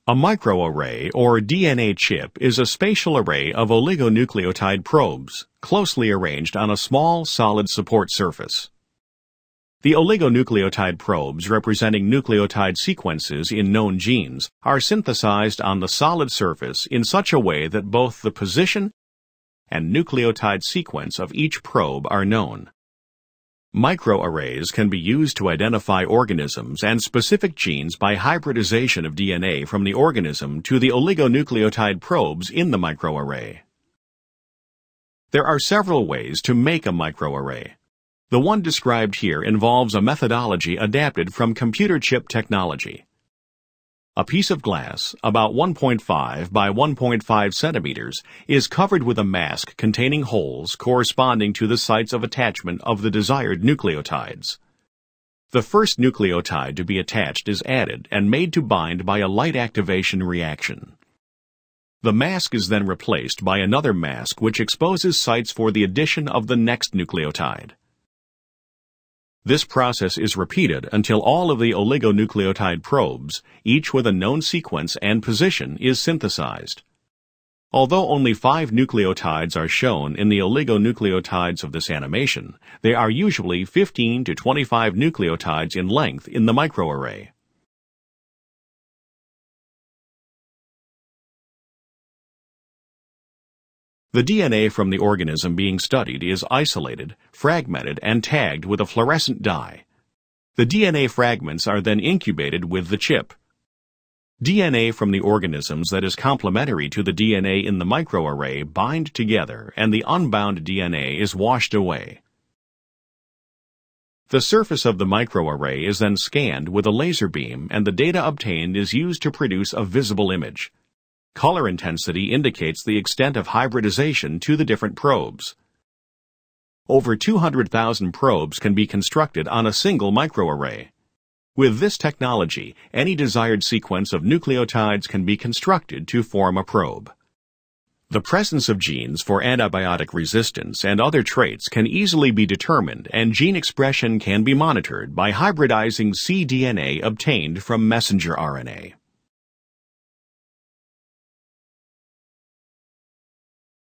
A microarray, or DNA chip, is a spatial array of oligonucleotide probes, closely arranged on a small, solid support surface. The oligonucleotide probes, representing nucleotide sequences in known genes, are synthesized on the solid surface in such a way that both the position and nucleotide sequence of each probe are known. Microarrays can be used to identify organisms and specific genes by hybridization of DNA from the organism to the oligonucleotide probes in the microarray. There are several ways to make a microarray. The one described here involves a methodology adapted from computer chip technology. A piece of glass, about 1.5 by 1.5 centimeters, is covered with a mask containing holes corresponding to the sites of attachment of the desired nucleotides. The first nucleotide to be attached is added and made to bind by a light activation reaction. The mask is then replaced by another mask which exposes sites for the addition of the next nucleotide. This process is repeated until all of the oligonucleotide probes, each with a known sequence and position, is synthesized. Although only 5 nucleotides are shown in the oligonucleotides of this animation, there are usually 15 to 25 nucleotides in length in the microarray. The DNA from the organism being studied is isolated, fragmented, and tagged with a fluorescent dye. The DNA fragments are then incubated with the chip. DNA from the organisms that is complementary to the DNA in the microarray bind together, and the unbound DNA is washed away. The surface of the microarray is then scanned with a laser beam, and the data obtained is used to produce a visible image. Color intensity indicates the extent of hybridization to the different probes. Over 200,000 probes can be constructed on a single microarray. With this technology, any desired sequence of nucleotides can be constructed to form a probe. The presence of genes for antibiotic resistance and other traits can easily be determined, and gene expression can be monitored by hybridizing cDNA obtained from messenger RNA.